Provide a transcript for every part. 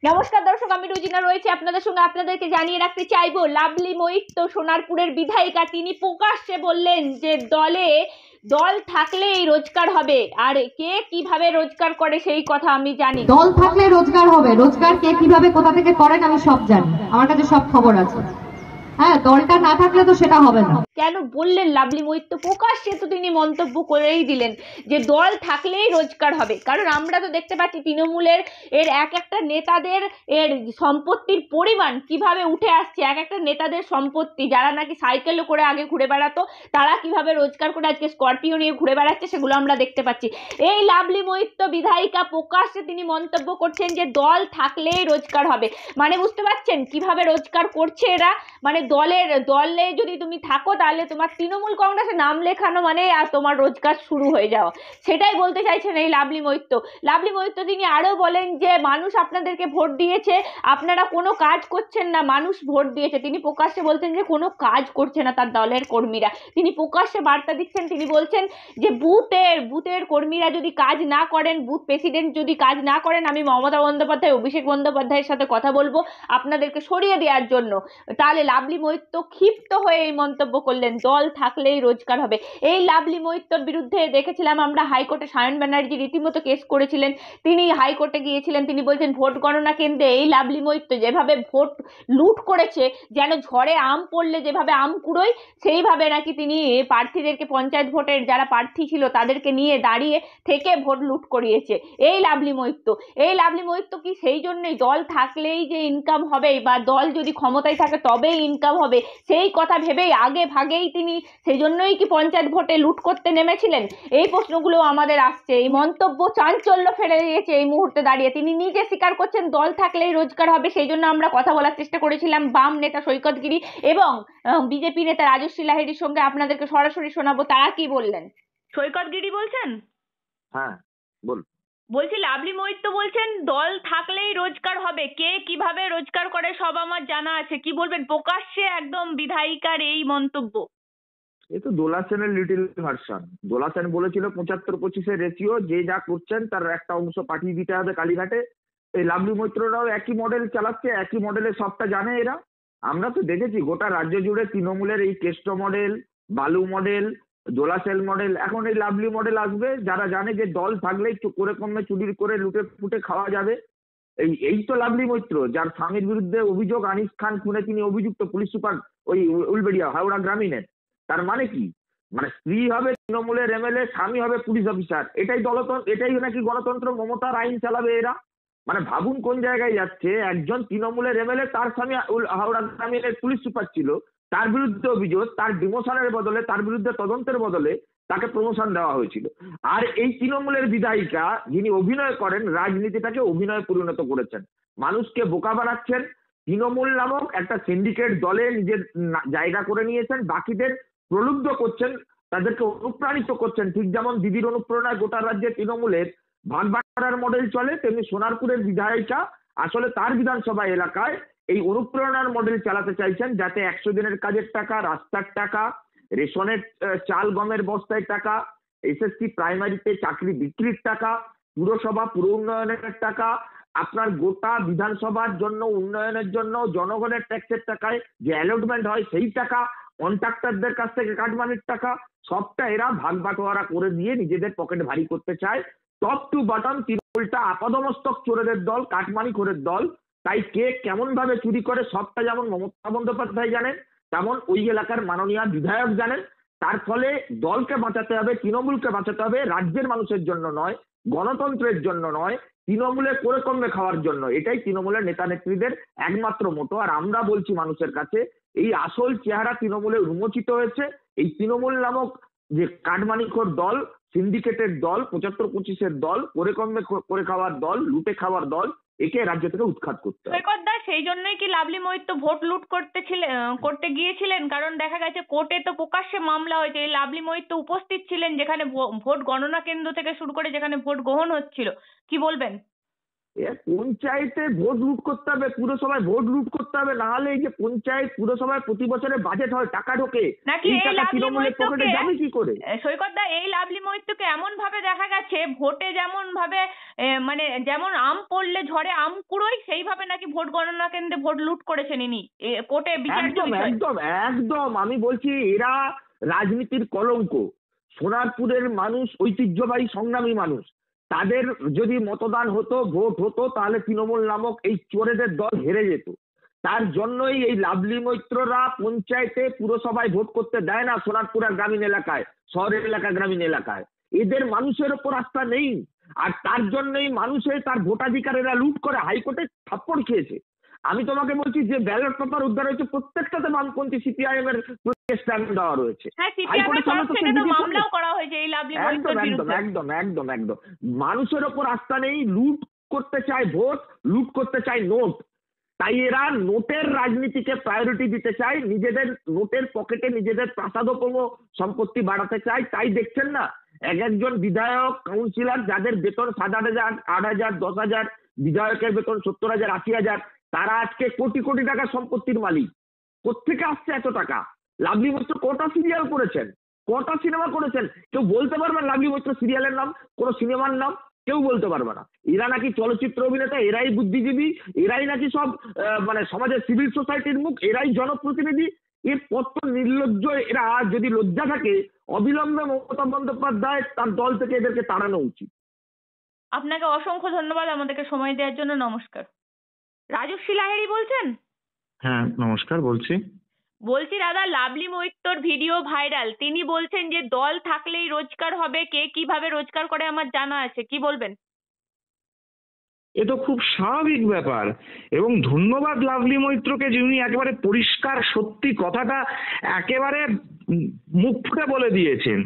নমস্কার দর্শক, আমি রুজিনা রয়েছে আপনাদের সঙ্গে। আপনাদেরকে জানিয়ে রাখতে চাইবো, লাভলি মৈত্র সোনারপুরের বিধায়িকা, তিনি প্রকাশ্যে বললেন যে দল থাকলেই রোজগার হবে। আর কে কিভাবে রোজগার করে সেই কথা আমি জানি। দল থাকলে রোজগার হবে, রোজগার কে কিভাবে কোথা থেকে করেন আমি সব জানি, আমার কাছে সব খবর আছে। হ্যাঁ, দলটা না থাকলে তো সেটা হবে না। কেন বললেন লাভলি মৈত্র? প্রকাশ্যে তো তিনি মন্তব্য করেই দিলেন যে দল থাকলেই রোজগার হবে। কারণ আমরা তো দেখতে পাচ্ছি তৃণমূলের এক একটা নেতাদের সম্পত্তির পরিমাণ কিভাবে উঠে আসছে। এক একটা নেতাদের সম্পত্তি, যারা নাকি সাইকেলে করে আগে ঘুরে বেড়াতো, তারা কিভাবে রোজগার করে আজকে স্করপিও নিয়ে ঘুরে বেড়াচ্ছে, সেগুলো আমরা দেখতে পাচ্ছি। এই লাভলি মৈত্র বিধায়িকা প্রকাশ্যে তিনি মন্তব্য করছেন যে দল থাকলেই রোজগার হবে। মানে বুঝতে পারছেন কিভাবে রোজগার করছে এরা? মানে দলে যদি তুমি থাকো, তাহলে তোমার তৃণমূল কংগ্রেসে নাম লেখানো মানে আর তোমার রোজগার শুরু হয়ে যাওয়া, সেটাই বলতে চাইছেন এই লাভলি মৈত্র। তিনি আরো বলেন যে মানুষ আপনাদেরকে ভোট দিয়েছে, আপনারা কোনো কাজ করছেন না, মানুষ ভোট দিয়েছে। তিনি প্রকাশ্যে বলছেন যে কোনো কাজ করছে না তার দলের কর্মীরা। তিনি প্রকাশ্যে বার্তা দিচ্ছেন, তিনি বলছেন যে বুথের কর্মীরা যদি কাজ না করেন, বুথ প্রেসিডেন্ট যদি কাজ না করেন, আমি মমতা বন্দ্যোপাধ্যায়, অভিষেক বন্দ্যোপাধ্যায়ের সাথে কথা বলবো আপনাদেরকে সরিয়ে দেওয়ার জন্য। তাহলে লাভলি মৈত্র ক্ষিপ্ত হয়ে এই মন্তব্য করলেন, দল থাকলেই রোজগার হবে। এই লাভলি মৈত্রর বিরুদ্ধে দেখেছিলাম আমরা হাইকোর্টে সায়ন ব্যানার্জি রীতিমতো কেস করেছিলেন। তিনি হাইকোর্টে গিয়েছিলেন, তিনি বলছেন ভোট গণনা কেন্দ্রে এই লাভলি মৈত্র যেভাবে ভোট লুট করেছে, যেন ঝড়ে আম পড়লে যেভাবে আম কুড়োয়, সেইভাবে নাকি তিনি প্রার্থীদেরকে, পঞ্চায়েত ভোটের যারা প্রার্থী ছিল তাদেরকে নিয়ে দাঁড়িয়ে থেকে ভোট লুট করিয়েছে এই লাভলি মৈত্র। কি সেই জন্যই দল থাকলেই যে ইনকাম হবে, বা দল যদি ক্ষমতায় থাকে তবেই ইনকাম হবে, সেই কথা ভেবেই আগে ভাগেই তিনি সেই জন্যই কি পঞ্চায়েত ভোটে লুট করতে নেমেছিলেন? এই প্রশ্নগুলো আমাদের আসছে। এই মন্তব্য চাঞ্চল্য ফেলে দিয়েছে এই মুহূর্তে দাঁড়িয়ে। তিনি নিজে স্বীকার করছেন দল থাকলেই রোজগার হবে। সেই জন্য আমরা কথা বলার চেষ্টা করেছিলাম বাম নেতা সৈকত গিরি এবং বিজেপি নেতা রাজশ্রী লাহিড়ীর সঙ্গে। আপনাদেরকে সরাসরি শোনাবো তারা কি বললেন। সৈকত গিরি বলছেন? হ্যাঁ, বল। বলছি, লাভলি মৈত্র বলছেন দল থাকলেই রোজগার হবে। কে কিভাবে রোজগার করে সব আমার জানা আছে। কি বলবেন? প্রকাশ্যে একদম বিধায়িকার এই মন্তব্য। এই তো দোলা সেনের লিটিল ভার্সন। দোলা সেন বলেছিল 75-25 রেশিও, যে যা করছেন তার একটা অংশ পাঠিয়ে দিতে হবে কালীঘাটে। এই লাভলি মৈত্ররাও একই মডেল চালাচ্ছে, একই মডেলে সবটা জানে এরা। আমরা তো দেখেছি গোটা রাজ্য জুড়ে তৃণমূলের এই কেষ্ট মডেল, বালু মডেল, দোলা সেল মডেল, এখন এই লাভলি মডেল আসবে। যারা জানে যে দল থাকলেই করে কমে চুরি করে লুটে ফুটে খাওয়া যাবে। এই তো লাভলি মৈত্র, যার স্বামীর বিরুদ্ধে অভিযোগ, আনিস খান খুনে তিনি অভিযুক্ত, পুলিশ সুপার ওই উলবেড়িয়া হাওড়া গ্রামীণের। তার মানে কি? মানে স্ত্রী হবে তৃণমূলের এমএলএ, স্বামী হবে পুলিশ অফিসার। এটাই দলতন্ত্র, এটাই নাকি গণতন্ত্র? মমতার আইন চালাবে এরা? মানে ভাবুন কোন জায়গায় যাচ্ছে। একজন তৃণমূলের এমএলএ, তার স্বামী হাওড়া গ্রামীণের পুলিশ সুপার ছিল, তার বিরুদ্ধে অভিযোগ, তার ডিমোশনের বদলে, তার বিরুদ্ধে তদন্তের বদলে তাকে প্রমোশন দেওয়া হয়েছিল। আর এই তৃণমূলের বিধায়িকা যিনি অভিনয় করেন, রাজনীতিটাকে অভিনয়ে পরিণত করেছেন, মানুষকে বোকা বানাচ্ছেন। তৃণমূল নামক একটা সিন্ডিকেট দলে নিজের জায়গা করে নিয়েছেন, বাকিদের প্রলুব্ধ করছেন, তাদেরকে অনুপ্রাণিত করছেন। ঠিক যেমন দিদির অনুপ্রেরণায় গোটা রাজ্যে তৃণমূলের ভাগ বাটোয়ারার মডেল চলে, তেমনি সোনারপুরের বিধায়িকা আসলে তার বিধানসভা এলাকায় এই অনুপ্রেরণার মডেল চালাতে চাইছেন, যাতে 100 দিনের কাজের টাকা, রাস্তার টাকা, রেশনের চাল গমের বস্তায় টাকা, এসএসসি প্রাইমারিতে চাকরি বিক্রির টাকা, পুরসভা পুর উন্নয়নের টাকা, আপনার গোটা বিধানসভার জন্য উন্নয়নের জন্য জনগণের ট্যাক্সের টাকায় যে অ্যালটমেন্ট হয় সেই টাকা, কন্ট্রাক্টরদের কাছ থেকে কাটমানির টাকা, সবটা এরা ভাগ বাটোয়ারা করে দিয়ে নিজেদের পকেট ভারী করতে চায়। টপ টু বটম তৃণমূলটা আপাদমস্তক চোরেদের দল, কাটমানিখোরের দল। তাই কে কেমন ভাবে চুরি করে সবটা যেমন মমতা বন্দ্যোপাধ্যায় জানেন, তেমন ওই এলাকার মাননীয় বিধায়ক জানেন। তার ফলে দলকে বাঁচাতে হবে, তৃণমূলকে বাঁচাতে হবে, রাজ্যের মানুষের জন্য নয়, গণতন্ত্রের জন্য নয়, তৃণমূলের করে কমবে খাওয়ার জন্য। এটাই তৃণমূলের নেতা নেত্রীদের একমাত্র মোটো। আর আমরা বলছি মানুষের কাছে, এই আসল চেহারা তৃণমূলে উন্মোচিত হয়েছে। এই তৃণমূল নামক যে কাটমানিখোর দল, সিন্ডিকেটের দল, 75-25 দল, করে কমবে করে খাওয়ার দল, লুটে খাওয়ার দল, একে রাজ্য থেকে উৎখাত করতে হবে। সৈকত দা, সেই জন্যই কি লাভলি মৈত্র ভোট লুট করতে গিয়েছিলেন? কারণ দেখা গেছে কোর্টে তো প্রকাশ্যে মামলা হয়েছে। এই লাভলি মৈত্র উপস্থিত ছিলেন যেখানে ভোট গণনা কেন্দ্র থেকে শুরু করে যেখানে ভোট গ্রহণ হচ্ছিল। কি বলবেন? পঞ্চায়েতে ভোট লুট করতে হবে, পুরসভায় ভোট লুট করতে হবে, না হলে এই যে পঞ্চায়েত পুরসভায় প্রতি বছরে বাজেট হয়, টাকা ঢোকে, নাকি এই এই টাকা লাভলি তৃণমূলের পকেটে মৈত্রকে যাবে কি করে? সৈকতদা, এই লাভলি মৈত্রকে এমন ভাবে দেখা গেছে ভোটে যেমন ভাবে মানে যেমন আম পড়লে ঝড়ে আম কুড়োয়, সেইভাবে নাকি ভোট গণনা কেন্দ্রে ভোট লুট করেছেন ইনি, কোর্টে বিচার্য একদম বিষয়। একদম একদম, আমি বলছি এরা রাজনীতির কলঙ্ক। সোনারপুরের মানুষ ঐতিহ্যবাহী সংগ্রামী মানুষ, তাদের যদি মতদান হতো, ভোট হতো, তাহলে তৃণমূল নামক এই চোরেদের দল হেরে যেত। তার জন্যই এই লাভলি মৈত্ররা পঞ্চায়েতে পুরসভায় ভোট করতে দেয় না সোনারপুর আর গ্রামীণ এলাকায়, শহরের এলাকা গ্রামীণ এলাকায়। এদের মানুষের ওপর আস্থা নেই, আর তার জন্যই মানুষের তার ভোটাধিকার এরা লুট করে, হাইকোর্টে থাপ্পড় খেয়েছে। আমি তোমাকে বলছি যে ব্যালট পেপার উদ্ধার হয়েছে প্রত্যেকটাতে বামপন্থী সিপিআইএম এর স্ট্যান্ড দেওয়া রয়েছে। হ্যাঁ, সিপিএম এর তরফ থেকে তো মামলাও করা হয়েছে এই লাভলি একদম মৈত্রের একদম বিরুদ্ধে। একদম একদম একদম, মানুষের ওপর আস্থা নেই, লুট করতে চায় ভোট, লুট করতে চায় নোট। তাই এরা নোটের রাজনীতিকে প্রায়োরিটি দিতে চায়, নিজেদের নোটের পকেটে নিজেদের প্রাসাদোপম সম্পত্তি বাড়াতে চায়। তাই দেখছেন না এক একজন বিধায়ক, কাউন্সিলর যাদের বেতন 7,000, 8,000, 10,000, বিধায়কের বেতন 70,000, 80,000, তারা আজকে কোটি কোটি টাকা সম্পত্তির মালিক। কোত্থেকে আসছে এত টাকা? লাভলি মৈত্র কটা সিরিয়াল করেছেন, কটা সিনেমা করেছেন? কেউ বলতে পারবে না লাভলি মৈত্র সিরিয়ালের নাম, কোন সিনেমার নাম কেউ বলতে পারবে না। এরা নাকি চলচ্চিত্র অভিনেতা, এরাই বুদ্ধিজীবী, এরাই নাকি সব মানে সমাজের সিভিল সোসাইটির মুখ, এরাই জনপ্রতিনিধি। এর কত নির্লজ্জ এরা! যদি লজ্জা থাকে অবিলম্বে মমতা বন্দ্যোপাধ্যায় তার দল থেকে এদেরকে তাড়ানো উচিত। আপনাকে অসংখ্য ধন্যবাদ আমাদেরকে সময় দেওয়ার জন্য। নমস্কার। রাজশ্রী লাহিড়ী বলছেন? হ্যাঁ নমস্কার, বলছি দাদা, লাভলি মৈত্রর ভিডিও ভাইরাল, তিনি বলছেন যে দল থাকলেই রোজগার হবে, কে কিভাবে রোজগার করে আমার জানা আছে, কি বলবেন? এ তো খুব স্বাভাবিক ব্যাপার, এবং ধন্যবাদ লাভলি মৈত্রকে, যিনি একেবারে পরিষ্কার সত্যি কথাটা একেবারে মুখ ফুটে বলে দিয়েছেন।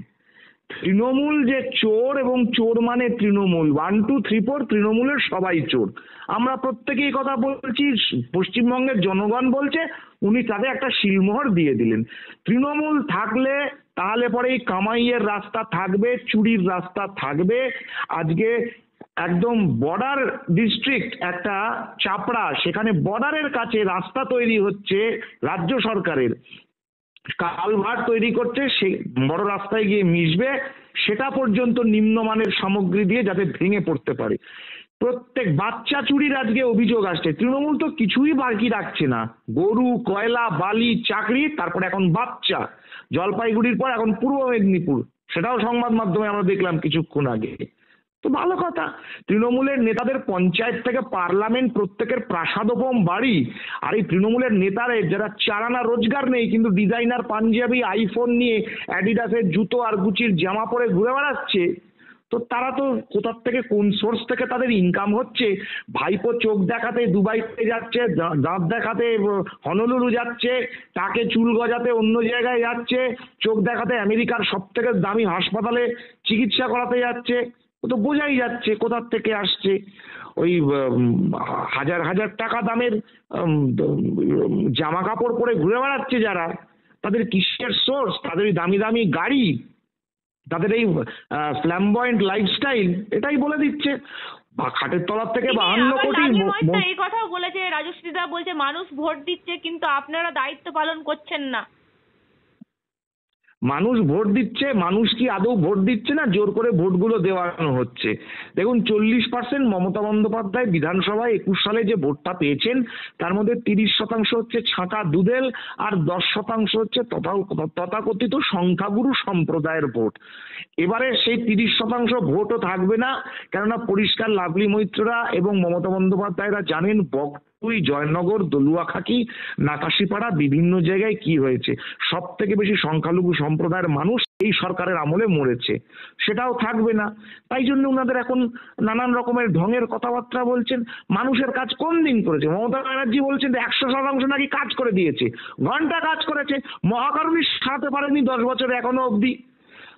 তৃণমূল যে চোর, এবং চোর মানে তৃণমূল, 1, 2, 3, 4 তৃণমূলের সবাই চোর। আমরা প্রত্যেকেই কথা বলছি, পশ্চিমবঙ্গের জনগণ বলছে, উনি তাদের একটা শিলমোহর দিয়ে দিলেন। তৃণমূল থাকলে তাহলে পরে এই কামাইয়ের রাস্তা থাকবে, চুরির রাস্তা থাকবে। আজকে একদম বর্ডার ডিস্ট্রিক্ট একটা চাপড়া, সেখানে বর্ডারের কাছে রাস্তা তৈরি হচ্ছে রাজ্য সরকারের, কালভার্ট তৈরি করছে, সে বড় রাস্তায় গিয়ে মিশবে, সেটা পর্যন্ত নিম্নমানের সামগ্রী দিয়ে যাতে ভেঙে পড়তে পারে। প্রত্যেক বাচ্চা চুরির আজকে অভিযোগ আসছে। তৃণমূল তো কিছুই বাকি রাখছে না, গরু, কয়লা, বালি, চাকরি, তারপরে এখন বাচ্চা। জলপাইগুড়ির পর এখন পূর্ব মেদিনীপুর, সেটাও সংবাদ মাধ্যমে আমরা দেখলাম কিছুক্ষণ আগে। তো ভালো কথা, তৃণমূলের নেতাদের পঞ্চায়েত থেকে পার্লামেন্ট প্রত্যেকের প্রাসাদোপম বাড়ি, আর এই তৃণমূলের নেতাদের যারা চারানা রোজগার নেই কিন্তু ডিজাইনার পাঞ্জাবি, আইফোন নিয়ে, অ্যাডিডাসের জুতো আর গুচির জামা পরে ঘুরে বেড়াচ্ছে, তো তারা তো কোথার থেকে, কোন সোর্স থেকে তাদের ইনকাম হচ্ছে? ভাইপো চোখ দেখাতে দুবাইতে যাচ্ছে, দাঁত দেখাতে হনলুলু যাচ্ছে, তাকে চুল গজাতে অন্য জায়গায় যাচ্ছে, চোখ দেখাতে আমেরিকার সব থেকে দামি হাসপাতালে চিকিৎসা করাতে যাচ্ছে। ও তো বোঝাই যাচ্ছে কোথার থেকে আসছে। ওই হাজার হাজার টাকা দামের জামা কাপড় পরে ঘুরে বেড়াচ্ছে যারা, তাদের কিসের সোর্স? তাদের ওই দামি দামি গাড়ি, তাদের এই ফ্ল্যামবয়েন্ট লাইফস্টাইল, এটাই বলে দিচ্ছে। খাটের তলার থেকে 52 কোটি। লাভলি মৈত্র এই কথাও বলেছে, রাজশ্রী দা বলছে মানুষ ভোট দিচ্ছে কিন্তু আপনারা দায়িত্ব পালন করছেন না। মানুষ ভোট দিচ্ছে, মানুষ কি আদৌ ভোট দিচ্ছে না, জোর করে ভোটগুলো দেওয়ানো হচ্ছে। দেখুন 40% মমতা বন্দ্যোপাধ্যায় বিধানসভায় 21 সালে যে ভোটটা পেয়েছেন, তার মধ্যে 30% হচ্ছে ছাঁটা দুদেল, আর 10% হচ্ছে তথাকথিত সংখ্যাগুরু সম্প্রদায়ের ভোট। এবারে সেই 30% ভোটও থাকবে না, কেননা পরিষ্কার লাভলি মৈত্ররা এবং মমতা বন্দ্যোপাধ্যায়রা জানেন বগটুই, জয়নগর, দলুয়াখাকি, নাকাশিপাড়া বিভিন্ন জায়গায় কি হয়েছে। সব থেকে বেশি সংখ্যালঘু সম্প্রদায়ের মানুষ এই সরকারের আমলে মরেছে, সেটাও থাকবে না। তাই জন্য ওনাদের এখন নানান রকমের ঢঙের কথাবার্তা বলছেন। মানুষের কাজ কোন দিন করেছে? মমতা ব্যানার্জি বলছেন 100% নাকি কাজ করে দিয়েছে, ঘন্টা কাজ করেছে। মহাকারুণী সারাতে পারেনি 10 বছরে এখনো অবধি।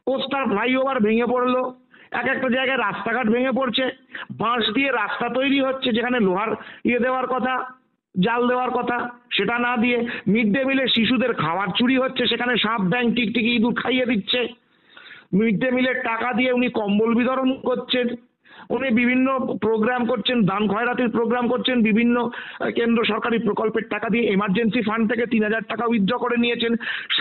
পোস্টার ফ্লাইওভার ভেঙে পড়লো, এক একটা জায়গায় রাস্তাঘাট ভেঙে পড়ছে, বাঁশ দিয়ে রাস্তা তৈরি হচ্ছে যেখানে লোহার দেওয়ার কথা, জাল দেওয়ার কথা, সেটা না দিয়ে মিড ডে মিলে শিশুদের খাবার চুরি হচ্ছে, সেখানে সাপ, ব্যাঙ, টিকটিকি, ইঁদুর খাইয়ে দিচ্ছে। মিড ডে মিলের টাকা দিয়ে উনি কম্বল বিতরণ করছেন, উনি বিভিন্ন প্রোগ্রাম করছেন, দান খয়রাতির প্রোগ্রাম করছেন, বিভিন্ন কেন্দ্র সরকারি প্রকল্পের টাকা দিয়ে এমার্জেন্সি ফান্ড থেকে 3,000 টাকা উইথড্র করে নিয়েছেন,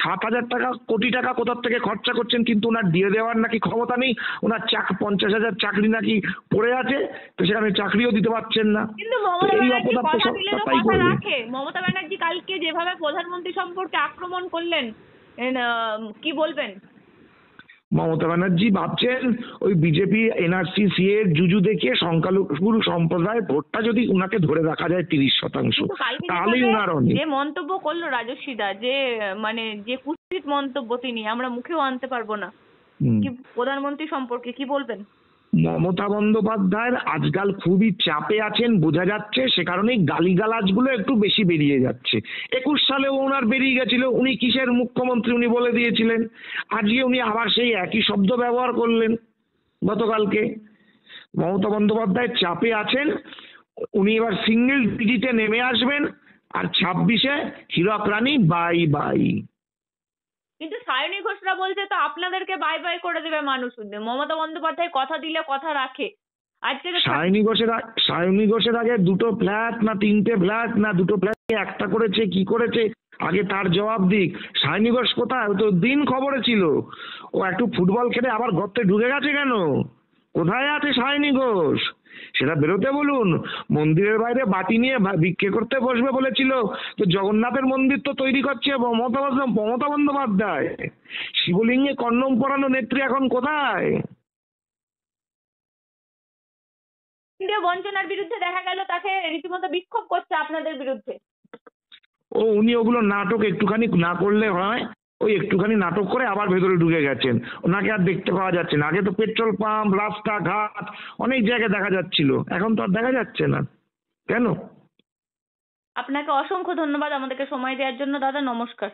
7,000 টাকা কোটি টাকা কোথার থেকে খরচা করছেন, কিন্তু ওনার দিয়ে দেওয়ার নাকি ক্ষমতা নেই। ওনার 50,000 চাকরি নাকি পড়ে আছে, তো সেখানে চাকরিও দিতে পারছেন না। কিন্তু তো মমতা এই ব্যানার্জি অপদার্থ কথা সব দিলে তো তাই কথা করবে। রাখে। মমতা ব্যানার্জি কালকে যেভাবে প্রধানমন্ত্রী সম্পর্কে আক্রমণ করলেন, কি বলবেন? মমতা ব্যানার্জি ভাবছেন ওই বিজেপি এনআরসি সিএ জুজু দেখিয়ে সংখ্যালঘু সম্প্রদায়ের ভোটটা যদি উনাকে ধরে রাখা যায় 30%, কিন্তু কালকে তাহলেই যেভাবে উনার অনেক। যে মন্তব্য করলো রাজস্বীদা, যে মানে যে কুৎসিত মন্তব্য, তিনি আমরা মুখেও আনতে পারবো না, কি প্রধানমন্ত্রী সম্পর্কে কি বলবেন? মমতা বন্দ্যোপাধ্যায়ের আজকাল খুবই চাপে আছেন বোঝা যাচ্ছে, সে কারণেই গালিগালাজগুলো একটু বেশি বেরিয়ে যাচ্ছে। 21 সালেও ওনার বেরিয়ে গেছিল, উনি কিসের মুখ্যমন্ত্রী উনি বলে দিয়েছিলেন, আজকে উনি আবার সেই একই শব্দ ব্যবহার করলেন গতকালকে। মমতা বন্দ্যোপাধ্যায় চাপে আছেন, উনি এবার সিঙ্গেল ডিজিটে নেমে আসবেন, আর 26-এ হীরক রানী বাই বাই। কিন্তু সায়নী ঘোষরা বলছে তো আপনাদেরকে বাই বাই করে দেবে মানুষ। মমতা বন্দ্যোপাধ্যায় কথা দিলে কথা রাখে। আজকে তো সায়নী ঘোষের আগে 2টো ফ্ল্যাট না 3টে ফ্ল্যাট না 2টো ফ্ল্যাট একটা করেছে, কি করেছে আগে তার জবাব দিক। সায়নী ঘোষ কোথায়? ও তো দিন খবরে ছিল, ও একটু ফুটবল খেলে আবার গর্তে ঢুকে গেছে কেন? কোথায় আছে সায়নী ঘোষ? সেটা বেরোতে বলুন। মন্দিরের বাইরে বাটি নিয়ে ভিক্ষে করতে বসবে বলেছিল, তো জগন্নাথের মন্দির তো তৈরি করছে মমতা বন্দ্যোপাধ্যায়। শিবলিঙ্গে কন্ডম পরানো নেত্রী এখন কোথায়? কেন্দ্রীয় বঞ্চনার বিরুদ্ধে দেখা গেল তাকে রীতিমতো বিক্ষোভ করছে আপনাদের বিরুদ্ধে। উনি ওগুলো নাটক একটুখানি না করলে হয়, ওই একটুখানি নাটক করে আবার ভেতরে ঢুকে গেছেন, ওনাকে আর দেখতে পাওয়া যাচ্ছে না। আগে তো পেট্রোল পাম্প, রাস্তাঘাট অনেক জায়গায় দেখা যাচ্ছিল, এখন তো আর দেখা যাচ্ছে না। কেন? আপনাকে অসংখ্য ধন্যবাদ আমাদেরকে সময় দেওয়ার জন্য দাদা, নমস্কার।